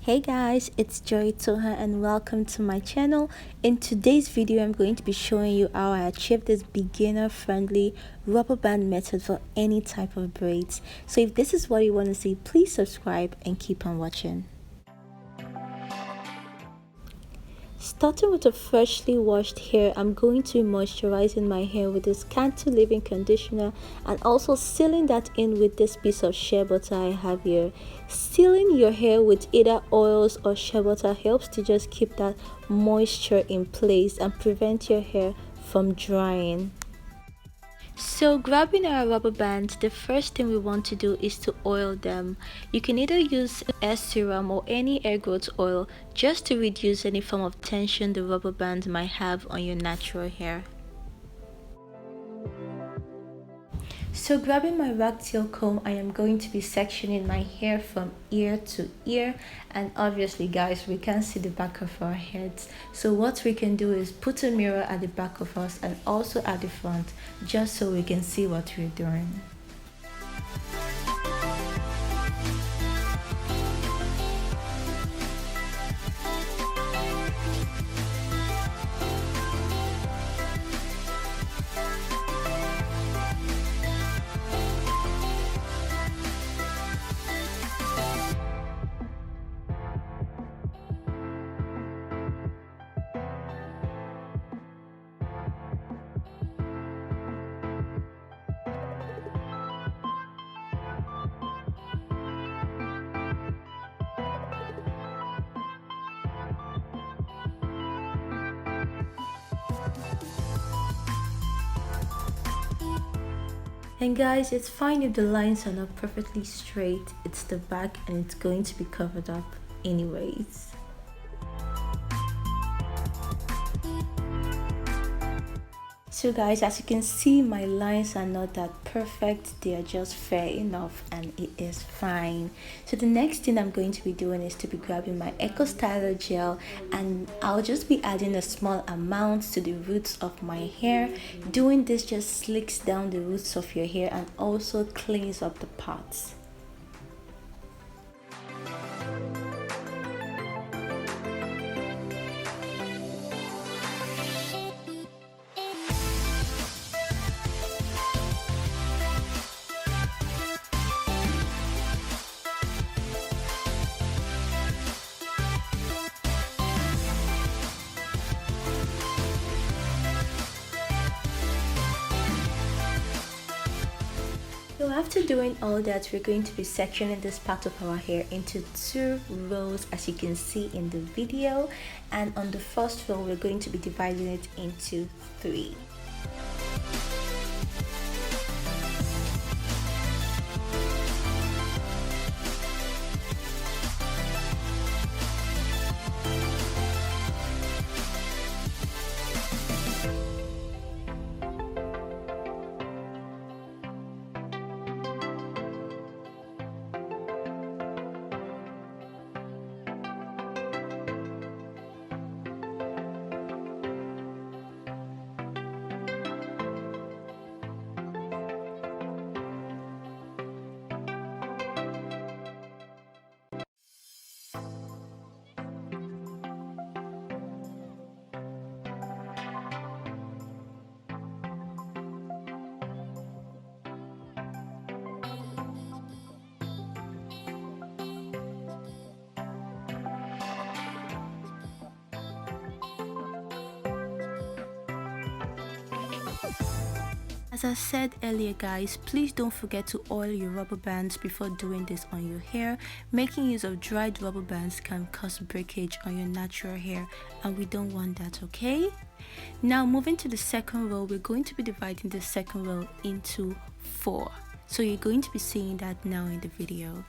Hey guys, it's joyitohann and welcome to my channel. In today's video, I'm going to be showing you how I achieved this beginner-friendly rubber band method for any type of braids. So if this is what you want to see, please subscribe and keep on watching. Starting with a freshly washed hair, I'm going to be moisturizing my hair with this Cantu leave-in conditioner and also sealing that in with this piece of shea butter I have here. Sealing your hair with either oils or shea butter helps to just keep that moisture in place and prevent your hair from drying. So grabbing our rubber bands, the first thing we want to do is to oil them. You can either use hair serum or any hair growth oil just to reduce any form of tension the rubber band might have on your natural hair. So grabbing my ragtail comb, I am going to be sectioning my hair from ear to ear, and obviously guys, we can't see the back of our heads, so what we can do is put a mirror at the back of us and also at the front, just so we can see what we're doing. And guys, it's fine if the lines are not perfectly straight, it's the back and it's going to be covered up anyways. So guys, as you can see, my lines are not that perfect, they are just fair enough and it is fine. So the next thing I'm going to be doing is to be grabbing my Eco Styler gel, and I'll just be adding a small amount to the roots of my hair. Doing this just slicks down the roots of your hair and also cleans up the parts. So after doing all that, we're going to be sectioning this part of our hair into 2 rows, as you can see in the video, and on the first row we're going to be dividing it into 3. As I said earlier guys, please don't forget to oil your rubber bands before doing this on your hair. Making use of dried rubber bands can cause breakage on your natural hair and we don't want that, okay? Now moving to the second row, we're going to be dividing the second row into 4. So you're going to be seeing that now in the video.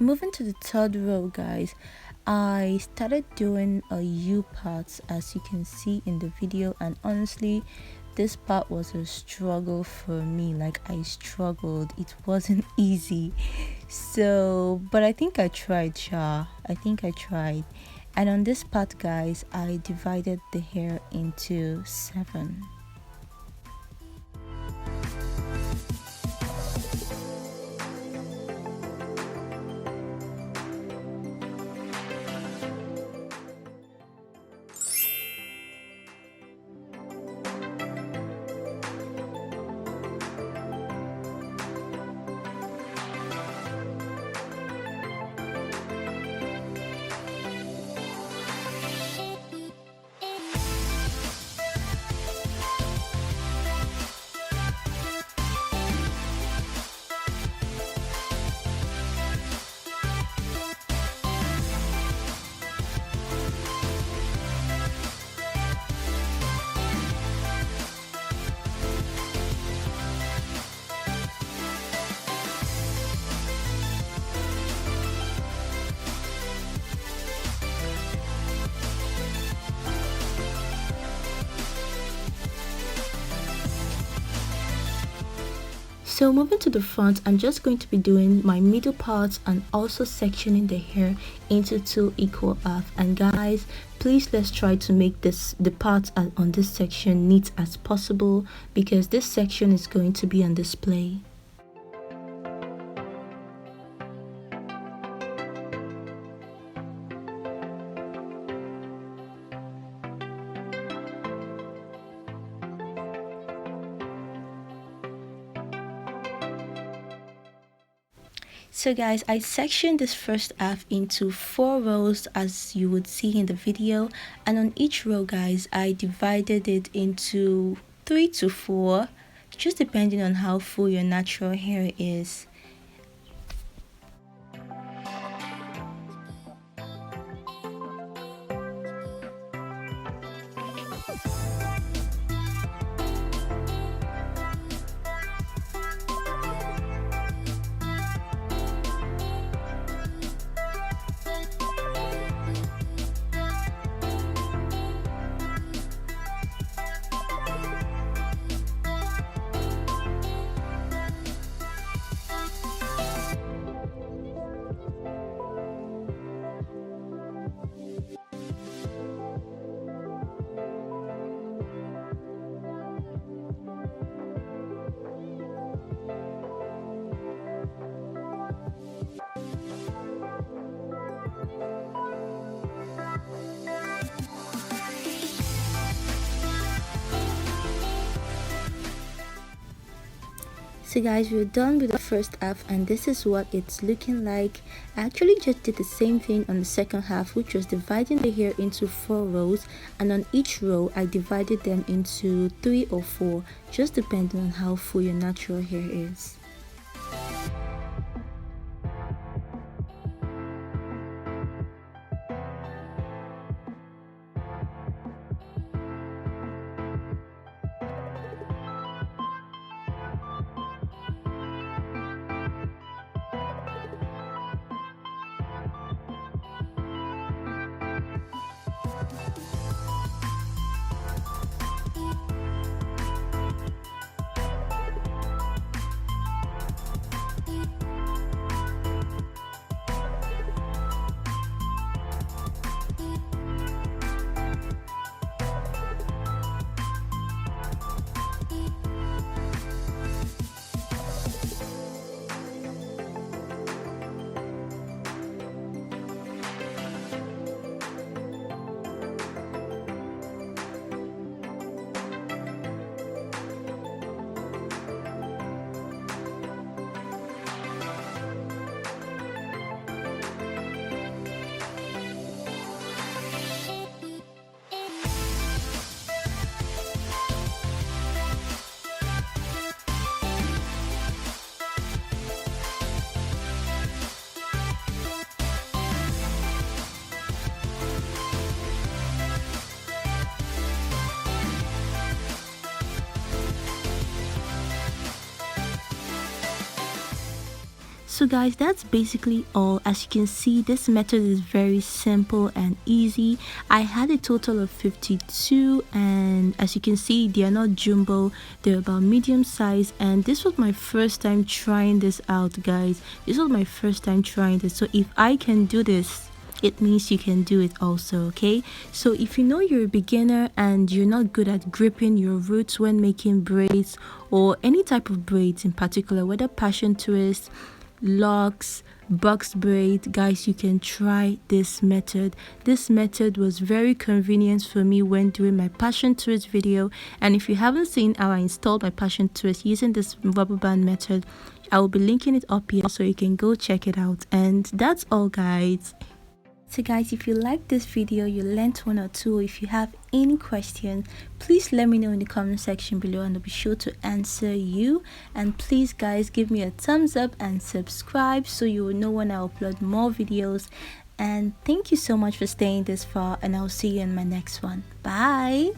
Moving to the third row, guys, I started doing a U part, as you can see in the video, and honestly this part was a struggle for me. Like, I struggled, it wasn't easy. So but I think I tried, and on this part, guys, I divided the hair into 7. So moving to the front, I'm just going to be doing my middle parts and also sectioning the hair into 2 equal halves. And guys, please, let's try to make the parts on this section neat as possible, because this section is going to be on display. So guys, I sectioned this first half into 4 rows, as you would see in the video, and on each row, guys, I divided it into 3 to 4, just depending on how full your natural hair is. So guys, we're done with the first half, and this is what it's looking like. I actually just did the same thing on the second half, which was dividing the hair into 4 rows, and on each row I divided them into 3 or 4, just depending on how full your natural hair is. So guys, that's basically all. As you can see, this method is very simple and easy. I had a total of 52, and as you can see, they are not jumbo, they're about medium size. And this was my first time trying this out, guys. This was my first time trying this. So if I can do this, it means you can do it also. Okay, so if you know you're a beginner and you're not good at gripping your roots when making braids, or any type of braids in particular, whether passion twist, locks, box braid, guys, you can try this method. This method was very convenient for me when doing my passion twist video. And if you haven't seen how I installed my passion twist using this rubber band method, I will be linking it up here so you can go check it out. And that's all, guys. So guys, if you like this video, you learned one or two, or if you have any questions, please let me know in the comment section below and I'll be sure to answer you. And please guys, give me a thumbs up and subscribe so you will know when I upload more videos. And thank you so much for staying this far, and I'll see you in my next one. Bye.